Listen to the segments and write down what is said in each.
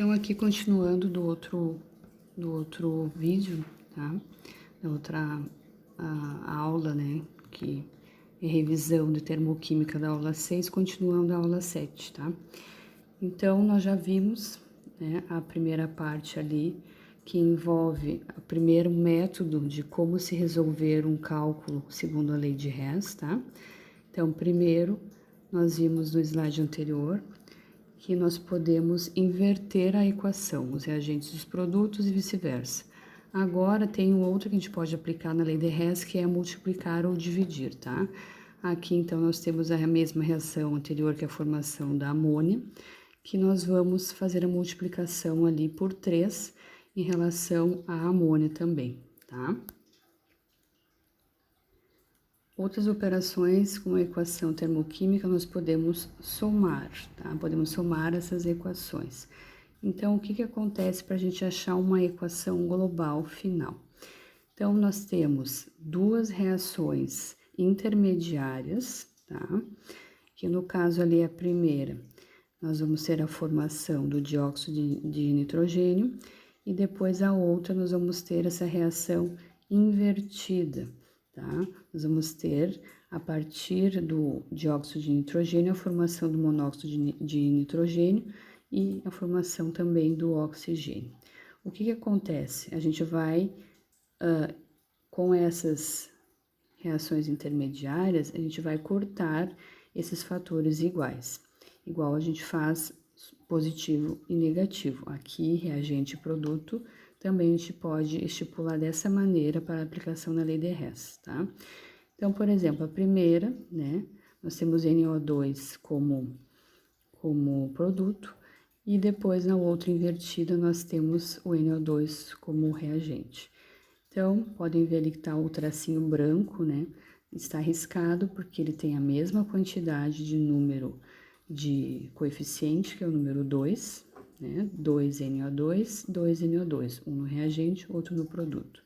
Então, aqui continuando do outro vídeo, tá? Da outra aula, né? Que é revisão de termoquímica da aula 6, continuando a aula 7, tá? Então, nós já vimos, né, a primeira parte ali, que envolve o primeiro método de como se resolver um cálculo segundo a lei de Hess, tá? Então, primeiro, nós vimos no slide anterior que nós podemos inverter a equação, os reagentes dos produtos e vice-versa. Agora tem um outro que a gente pode aplicar na lei de Hess, que é multiplicar ou dividir, tá? Aqui, então, nós temos a mesma reação anterior, que é a formação da amônia, que nós vamos fazer a multiplicação ali por 3 em relação à amônia também, tá? Outras operações com a equação termoquímica nós podemos somar, tá? Podemos somar essas equações. Então, o que acontece para a gente achar uma equação global final? Então, nós temos duas reações intermediárias, tá? Que no caso ali é a primeira, nós vamos ter a formação do dióxido de nitrogênio e depois a outra nós vamos ter essa reação invertida, tá? Nós vamos ter, a partir do dióxido de nitrogênio, a formação do monóxido de nitrogênio e a formação também do oxigênio. O que acontece? A gente vai, com essas reações intermediárias, a gente vai cortar esses fatores iguais. Igual a gente faz positivo e negativo. Aqui, reagente e produto, também a gente pode estipular dessa maneira para a aplicação na lei de Hess, tá? Então, por exemplo, a primeira, né, nós temos NO2 como produto, e depois na outra invertida nós temos o NO2 como reagente. Então, podem ver ali que tá o tracinho branco, né, está riscado porque ele tem a mesma quantidade de número de coeficiente, que é o número 2, né, 2NO2, 2NO2, um no reagente, outro no produto.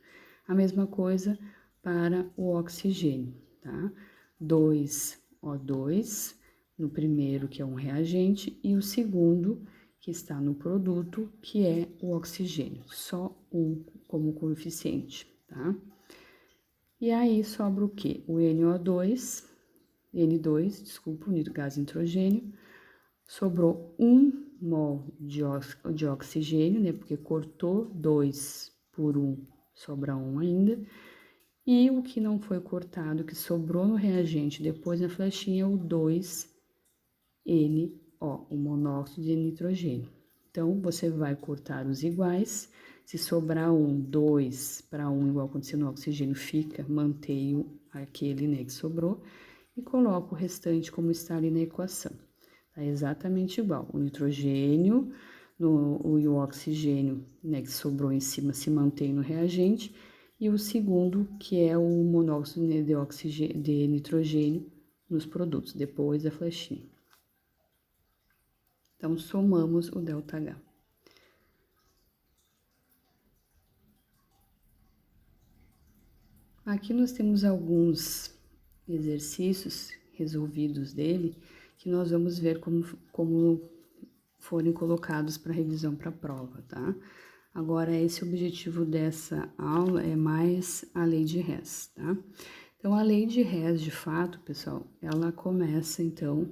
A mesma coisa para o oxigênio, tá? 2O2 no primeiro, que é um reagente, e o segundo, que está no produto, que é o oxigênio, só um como coeficiente, tá? E aí sobra o quê? O N2, desculpa, o gás nitrogênio, sobrou 1 mol de oxigênio, né? Porque cortou 2 por 1, sobra 1 ainda. E o que não foi cortado, que sobrou no reagente depois na flechinha, é o 2NO, o monóxido de nitrogênio. Então, você vai cortar os iguais. Se sobrar 2 para 1, igual aconteceu no oxigênio, fica, mantenho aquele, né, que sobrou, e coloco o restante como está ali na equação. Tá exatamente igual. O nitrogênio e o oxigênio, né, que sobrou em cima, se mantém no reagente, e o segundo, que é o monóxido de nitrogênio nos produtos, depois da flechinha. Então, somamos o ΔH. Aqui nós temos alguns exercícios resolvidos dele, que nós vamos ver como forem colocados para revisão para a prova, tá? Agora, esse objetivo dessa aula é mais a lei de Hess, tá? Então, a lei de Hess, de fato, pessoal, ela começa, então,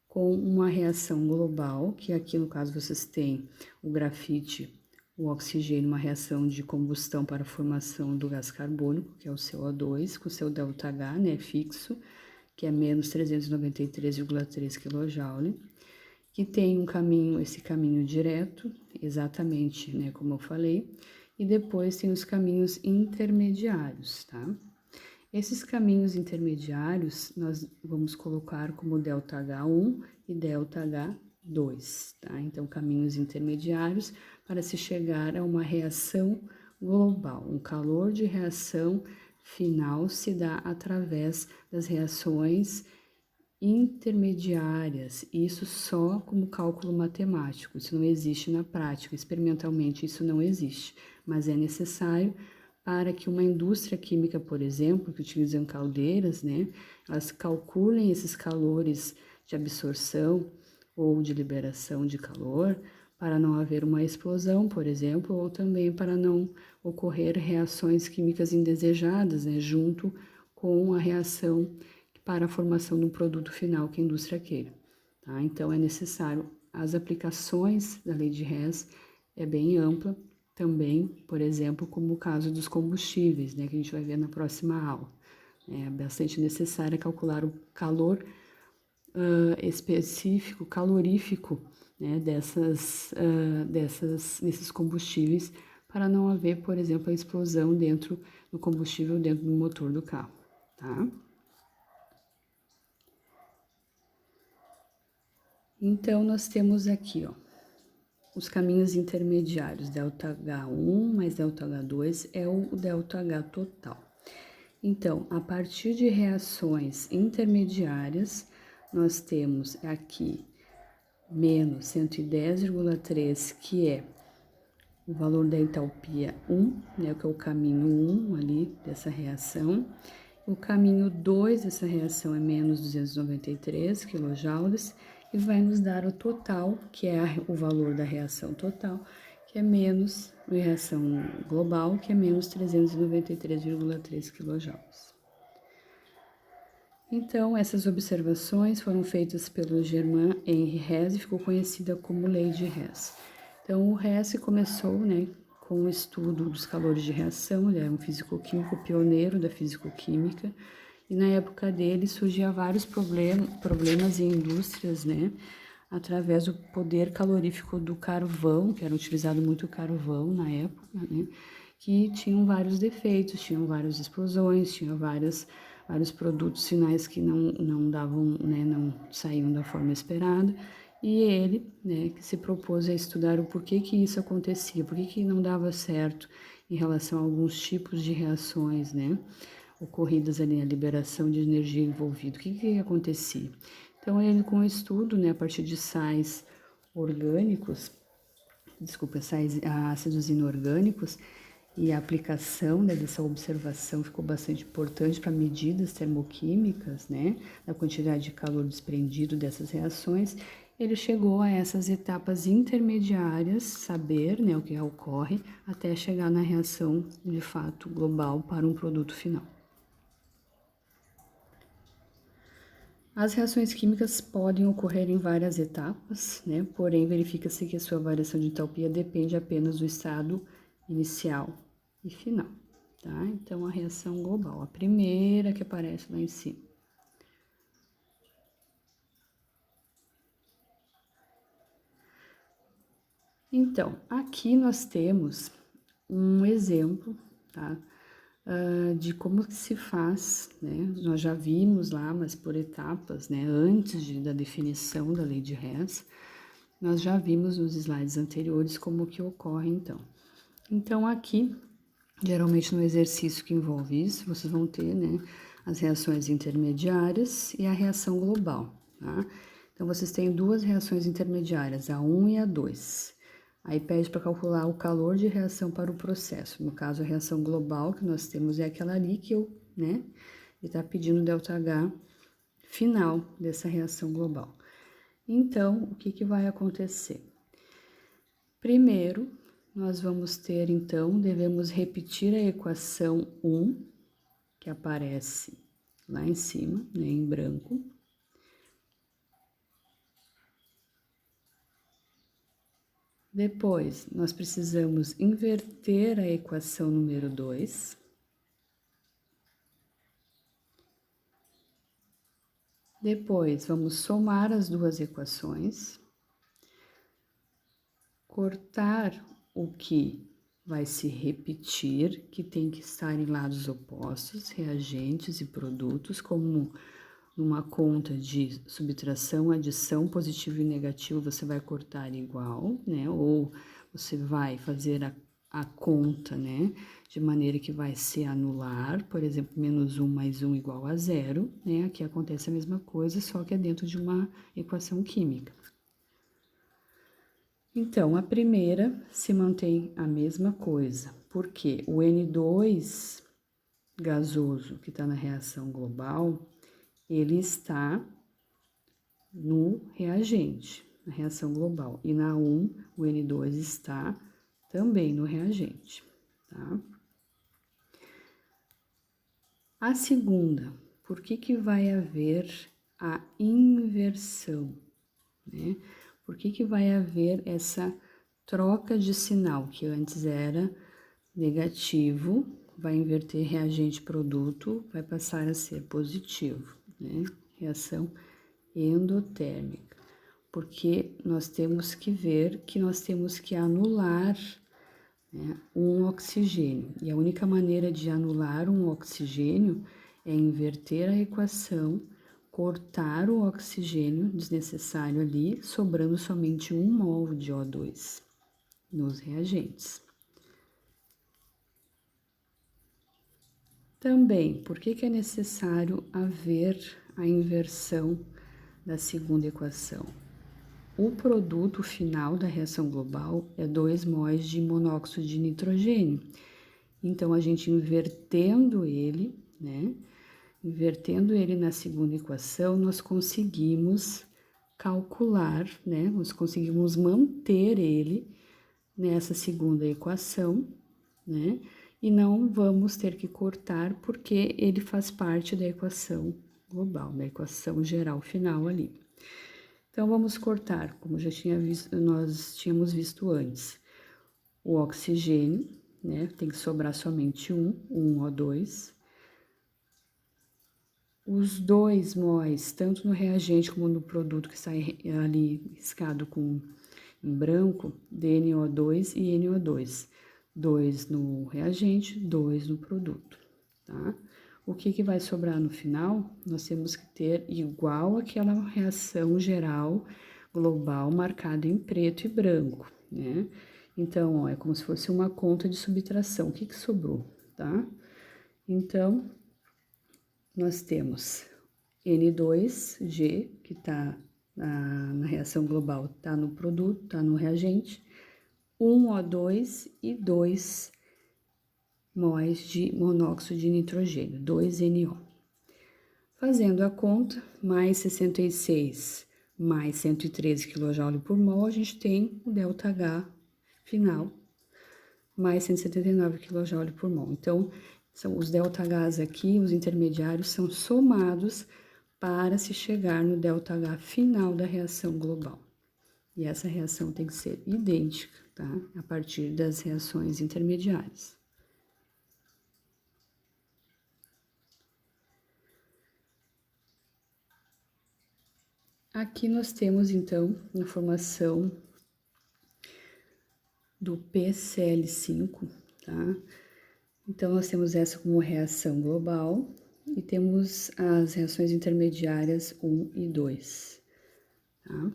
com uma reação global, que aqui, no caso, vocês têm o grafite, o oxigênio, uma reação de combustão para a formação do gás carbônico, que é o CO2, com seu ΔH, né, fixo, que é menos 393,3 kJ, que tem um caminho, esse caminho direto, exatamente, né, como eu falei, e depois tem os caminhos intermediários, tá? Esses caminhos intermediários nós vamos colocar como ΔH1 e ΔH2, tá? Então, caminhos intermediários para se chegar a uma reação global. Um calor de reação final se dá através das reações intermediárias, isso só como cálculo matemático, isso não existe na prática, experimentalmente isso não existe, mas é necessário para que uma indústria química, por exemplo, que utilizam caldeiras, né, elas calculem esses calores de absorção ou de liberação de calor para não haver uma explosão, por exemplo, ou também para não ocorrer reações químicas indesejadas, né, junto com a reação para a formação de um produto final que a indústria queira. Tá? Então, é necessário, as aplicações da lei de Hess é bem ampla também, por exemplo, como o caso dos combustíveis, né, que a gente vai ver na próxima aula. É bastante necessário calcular o calor específico, calorífico, né, desses combustíveis, para não haver, por exemplo, a explosão dentro do combustível, dentro do motor do carro, tá? Então, nós temos aqui, ó, os caminhos intermediários, ΔH1 mais ΔH2 é o ΔH total. Então, a partir de reações intermediárias, nós temos aqui menos 110,3, que é o valor da entalpia 1, né, que é o caminho 1 ali dessa reação. O caminho 2 dessa reação é menos 293 kJ e vai nos dar o total, que é o valor da reação total, que é menos a reação global, que é menos 393,3 kJ. Então, essas observações foram feitas pelo Germain Henri Hess e ficou conhecida como Lei de Hess. Então, o Hess começou, né, com o estudo dos calores de reação, ele é um físico-químico pioneiro da físico-química, e na época dele surgia vários problemas em indústrias, né, através do poder calorífico do carvão, que era utilizado muito carvão na época, né, que tinham vários defeitos, tinham várias explosões, tinham vários produtos finais que não davam, né, não saíam da forma esperada, e ele, né, que se propôs a estudar o porquê que isso acontecia, por que não dava certo em relação a alguns tipos de reações, né, ocorridas ali na liberação de energia envolvida, o que acontecia. Então, ele com o estudo, né, a partir de sais orgânicos, sais ácidos inorgânicos, e a aplicação, né, dessa observação ficou bastante importante para medidas termoquímicas, né, da quantidade de calor desprendido dessas reações. Ele chegou a essas etapas intermediárias, saber, né, o que ocorre, até chegar na reação de fato global para um produto final. As reações químicas podem ocorrer em várias etapas, né, porém verifica-se que a sua variação de entalpia depende apenas do estado inicial e final, tá? Então, a reação global, a primeira que aparece lá em cima. Então, aqui nós temos um exemplo, tá? De como que se faz, né? Nós já vimos lá, mas por etapas, né? Antes da definição da lei de Hess, nós já vimos nos slides anteriores como que ocorre, então. Então, aqui, geralmente no exercício que envolve isso, vocês vão ter, né, as reações intermediárias e a reação global, tá? Então, vocês têm duas reações intermediárias, a 1 e a 2. Aí pede para calcular o calor de reação para o processo. No caso, a reação global que nós temos é aquela ali que ele está pedindo ΔH final dessa reação global. Então, o que vai acontecer? Primeiro, nós vamos ter, então, devemos repetir a equação 1, que aparece lá em cima, né, em branco. Depois, nós precisamos inverter a equação número 2. Depois, vamos somar as duas equações, cortar o que vai se repetir, que tem que estar em lados opostos, reagentes e produtos, como numa conta de subtração, adição, positivo e negativo, você vai cortar igual, né? Ou você vai fazer a conta, né? De maneira que vai se anular, por exemplo, menos 1 mais 1 igual a 0, né? Aqui acontece a mesma coisa, só que é dentro de uma equação química. Então, a primeira se mantém a mesma coisa, porque o N2 gasoso que está na reação global, ele está no reagente, na reação global. E na 1, o N2 está também no reagente, tá? A segunda, por que vai haver a inversão, né? Por que vai haver essa troca de sinal, que antes era negativo, vai inverter reagente-produto, vai passar a ser positivo, né? Reação endotérmica. Porque nós temos que ver que nós temos que anular, né, um oxigênio. E a única maneira de anular um oxigênio é inverter a equação, cortar o oxigênio desnecessário ali, sobrando somente 1 mol de O2 nos reagentes. Também, por que é necessário haver a inversão da segunda equação? O produto final da reação global é 2 móis de monóxido de nitrogênio. Então, a gente invertendo ele, né? Invertendo ele na segunda equação, nós conseguimos calcular, né? Nós conseguimos manter ele nessa segunda equação, né? E não vamos ter que cortar porque ele faz parte da equação global, da equação geral final ali. Então, vamos cortar, como já tinha visto, nós tínhamos visto antes, o oxigênio, né? Tem que sobrar somente um O2. Os 2 móis, tanto no reagente como no produto que sai ali riscado em branco, DNO2 e NO2. 2 no reagente, 2 no produto, tá? O que vai sobrar no final? Nós temos que ter igual aquela reação geral global marcada em preto e branco, né? Então, ó, é como se fosse uma conta de subtração. O que sobrou, tá? Então, nós temos N2G, que está na reação global, está no produto, está no reagente, 1O2 e 2 móis de monóxido de nitrogênio, 2NO. Fazendo a conta, mais 66 mais 113 kJ por mol, a gente tem o ΔH final, mais 179 kJ por mol. Então, são os ΔHs aqui, os intermediários, são somados para se chegar no ΔH final da reação global. E essa reação tem que ser idêntica, tá? A partir das reações intermediárias. Aqui nós temos, então, a informação do PCl5, tá? Então, nós temos essa como reação global e temos as reações intermediárias 1 e 2, tá?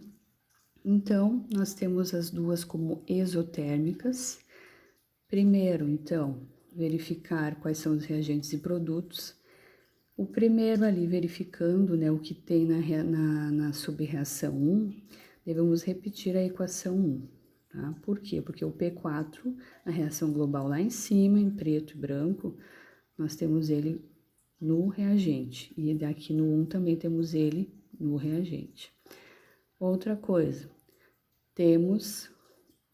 Então, nós temos as duas como exotérmicas. Primeiro, então, verificar quais são os reagentes e produtos. O primeiro ali, verificando, né, o que tem na subreação 1, devemos repetir a equação 1, tá? Por quê? Porque o P4, a reação global lá em cima, em preto e branco, nós temos ele no reagente. E daqui no 1 também temos ele no reagente. Outra coisa, temos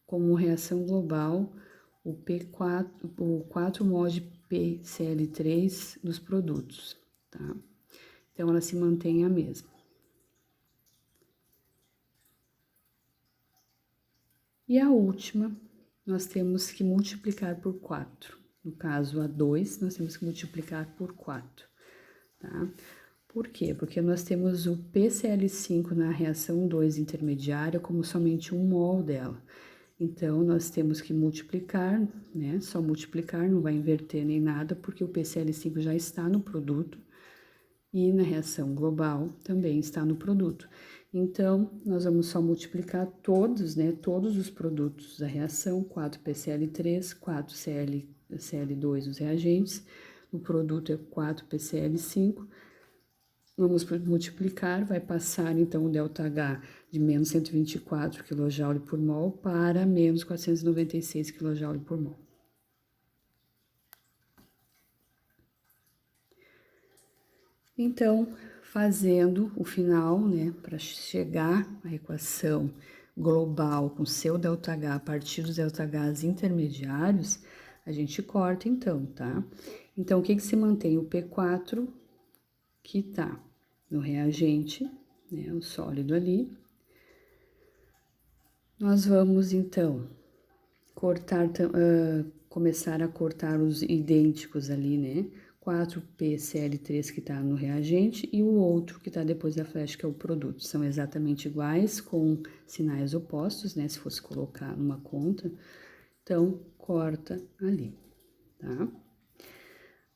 como reação global o P4, o 4 mols de PCl3 nos produtos, tá? Então, ela se mantém a mesma. E a última, nós temos que multiplicar por 4. No caso, a 2, nós temos que multiplicar por 4, tá? Por quê? Porque nós temos o PCl5 na reação 2 intermediária como somente 1 mol dela. Então, nós temos que multiplicar, né? Só multiplicar, não vai inverter nem nada, porque o PCl5 já está no produto e na reação global também está no produto. Então, nós vamos só multiplicar todos, né? Todos os produtos da reação, 4PCl3, 4Cl2 os reagentes, o produto é 4PCl5. Vamos multiplicar, vai passar então o ΔH de menos 124 kJ por mol para menos 496 kJ por mol. Então, fazendo o final, né, para chegar à equação global com seu ΔH a partir dos ΔHs intermediários, a gente corta então, tá? Então, o que se mantém? O P4, que tá no reagente, né, o sólido ali. Nós vamos, então, cortar, começar a cortar os idênticos ali, né? 4PCl3 que está no reagente e o outro que está depois da flecha, que é o produto. São exatamente iguais, com sinais opostos, né? Se fosse colocar numa conta. Então, corta ali, tá?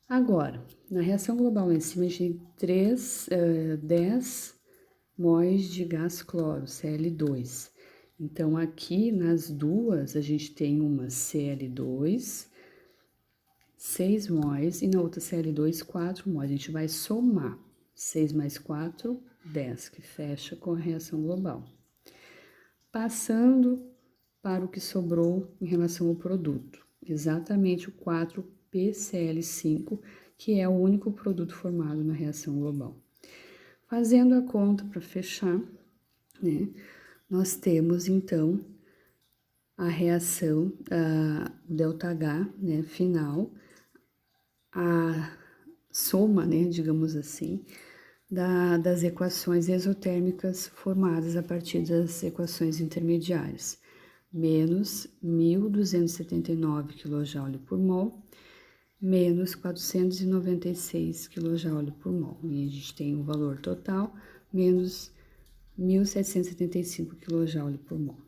Agora, na reação global lá em cima, a gente tem 10 móis de gás cloro, Cl2. Então, aqui nas duas, a gente tem uma Cl2, 6 móis, e na outra Cl2, 4 móis. A gente vai somar 6 mais 4, 10, que fecha com a reação global. Passando para o que sobrou em relação ao produto, exatamente o 4PCl5, que é o único produto formado na reação global. Fazendo a conta para fechar, né, nós temos então a reação, o ΔH, né, final, a soma, né, digamos assim, das equações exotérmicas formadas a partir das equações intermediárias, menos 1.279 kJ por mol, menos 496 kJ por mol. E a gente tem o valor total, menos 1.775 kJ por mol,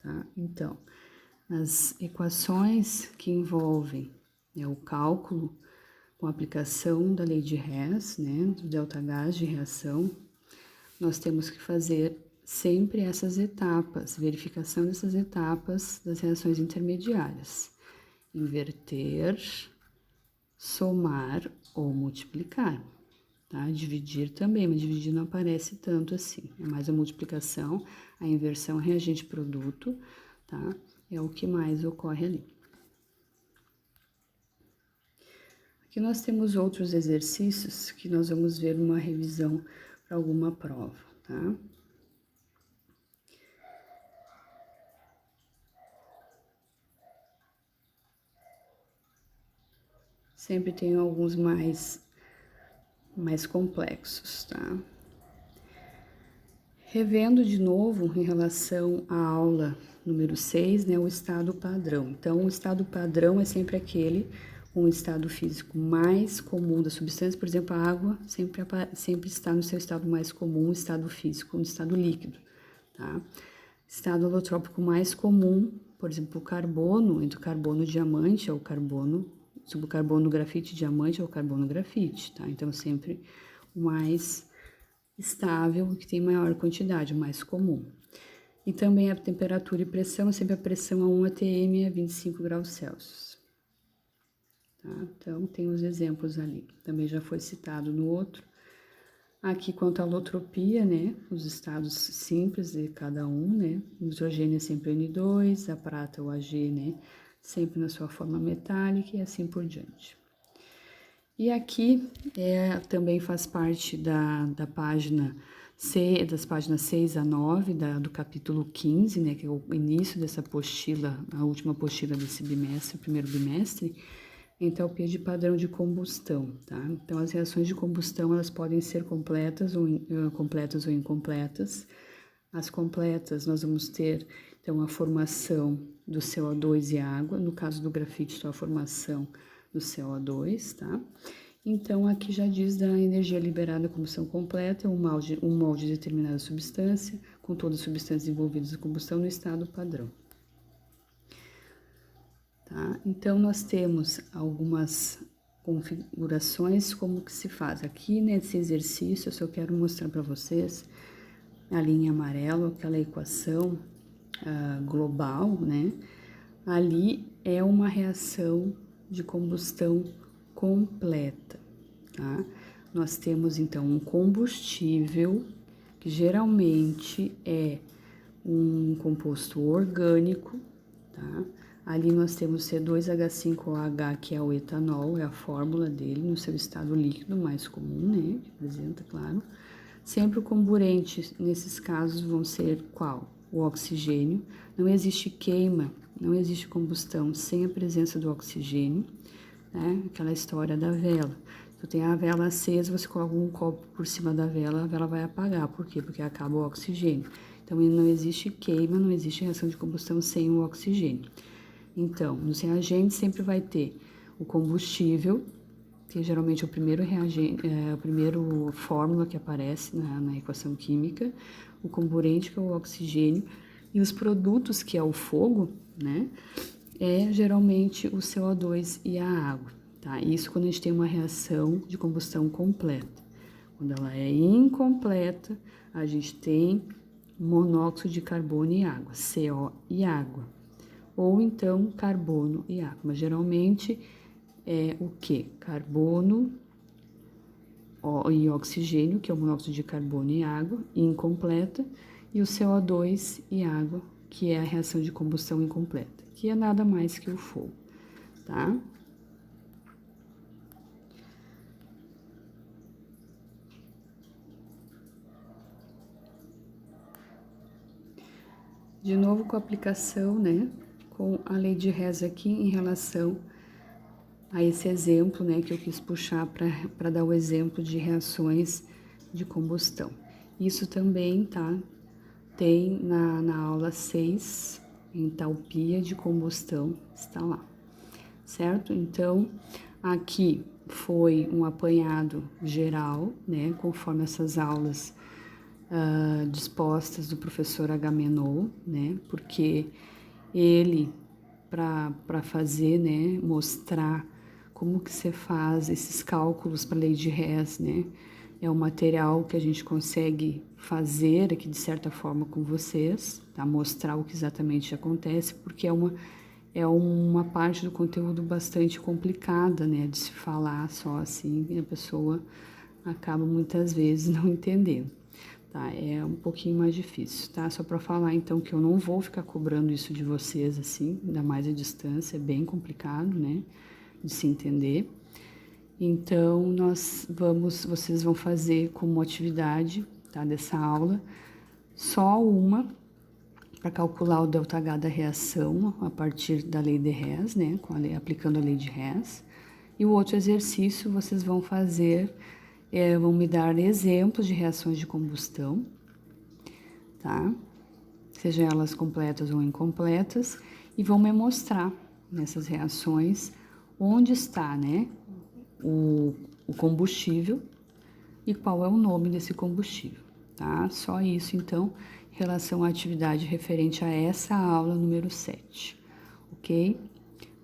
tá? Então, as equações que envolvem, né, o cálculo com a aplicação da lei de Hess, né, do ΔH de reação, nós temos que fazer sempre essas etapas, verificação dessas etapas das reações intermediárias. Inverter, somar ou multiplicar, tá? Dividir também, mas dividir não aparece tanto assim. É mais a multiplicação, a inversão reagente-produto, tá? É o que mais ocorre ali. Aqui nós temos outros exercícios que nós vamos ver numa revisão para alguma prova, tá? Sempre tem alguns mais complexos, tá? Revendo de novo em relação à aula número 6, né, o estado padrão. Então, o estado padrão é sempre aquele com o estado físico mais comum da substância, por exemplo, a água sempre está no seu estado mais comum, estado físico, no estado líquido, tá? Estado alotrópico mais comum, por exemplo, o carbono, entre o carbono diamante, é o carbono, sobre o carbono grafite diamante, é o carbono grafite, tá? Então, sempre o mais estável, que tem maior quantidade, o mais comum. E também a temperatura e pressão, sempre a pressão a 1 atm a 25 graus Celsius. Tá? Então, tem os exemplos ali. Também já foi citado no outro. Aqui, quanto à alotropia, né, os estados simples de cada um, né, o hidrogênio é sempre o N2, a prata, o Ag, né, sempre na sua forma metálica e assim por diante. E aqui também faz parte da página C, das páginas 6 a 9, do capítulo 15, né, que é o início dessa apostila, a última apostila desse bimestre, o primeiro bimestre, entalpia de padrão de combustão, tá? Então, as reações de combustão, elas podem ser completas ou incompletas. As completas, nós vamos ter, então, a formação do CO2 e água, no caso do grafite, só a formação do CO2, tá? Então, aqui já diz da energia liberada da combustão completa, um molde de determinada substância, com todas as substâncias envolvidas na combustão no estado padrão. Tá? Então, nós temos algumas configurações, como que se faz. Aqui nesse exercício, eu só quero mostrar para vocês a linha amarela, aquela equação global, né? Ali é uma reação de combustão completa, tá? Nós temos, então, um combustível, que geralmente é um composto orgânico, tá? Ali nós temos C2H5OH, que é o etanol, é a fórmula dele no seu estado líquido mais comum, né? Que apresenta, claro. Sempre o comburente, nesses casos, vão ser qual? O oxigênio. Não existe queima, não existe combustão sem a presença do oxigênio, né? Aquela história da vela. Se tem a vela acesa, você coloca um copo por cima da vela, a vela vai apagar. Por quê? Porque acaba o oxigênio. Então, não existe queima, não existe reação de combustão sem o oxigênio. Então, nos reagentes sempre vai ter o combustível, que geralmente é o primeiro reagente, a primeira fórmula que aparece na equação química, o comburente, que é o oxigênio, e os produtos, que é o fogo, né? É geralmente o CO2 e a água, tá? Isso quando a gente tem uma reação de combustão completa. Quando ela é incompleta, a gente tem monóxido de carbono e água, CO e água. Ou então carbono e água, mas geralmente é o que? Carbono e oxigênio, que é o monóxido de carbono e água, incompleta, e o CO2 e água, que é a reação de combustão incompleta, que é nada mais que o fogo, tá? De novo com a aplicação, né, com a lei de Hess aqui em relação a esse exemplo, né, que eu quis puxar para dar o exemplo de reações de combustão. Isso também, tá, tem na aula 6, entalpia de combustão, está lá, certo? Então, aqui foi um apanhado geral, né, conforme essas aulas dispostas do professor Agamenon, né, porque ele, para fazer, né, mostrar como que você faz esses cálculos para a lei de Hess, né, é um material que a gente consegue fazer aqui de certa forma com vocês, tá, mostrar o que exatamente acontece, porque é uma parte do conteúdo bastante complicada, né, de se falar só assim, e a pessoa acaba muitas vezes não entendendo. Tá, é um pouquinho mais difícil, tá? Só para falar então que eu não vou ficar cobrando isso de vocês assim, ainda mais a distância, é bem complicado, né, de se entender. Então vocês vão fazer como atividade, tá, dessa aula, só uma para calcular o ΔH da reação a partir da lei de Hess, né, aplicando a lei de Hess. E o outro exercício vocês vão fazer, vão me dar exemplos de reações de combustão, tá? Seja elas completas ou incompletas, e vão me mostrar nessas reações onde está, né, o combustível e qual é o nome desse combustível, tá? Só isso, então, em relação à atividade referente a essa aula número 7, ok?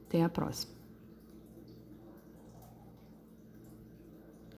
Até a próxima.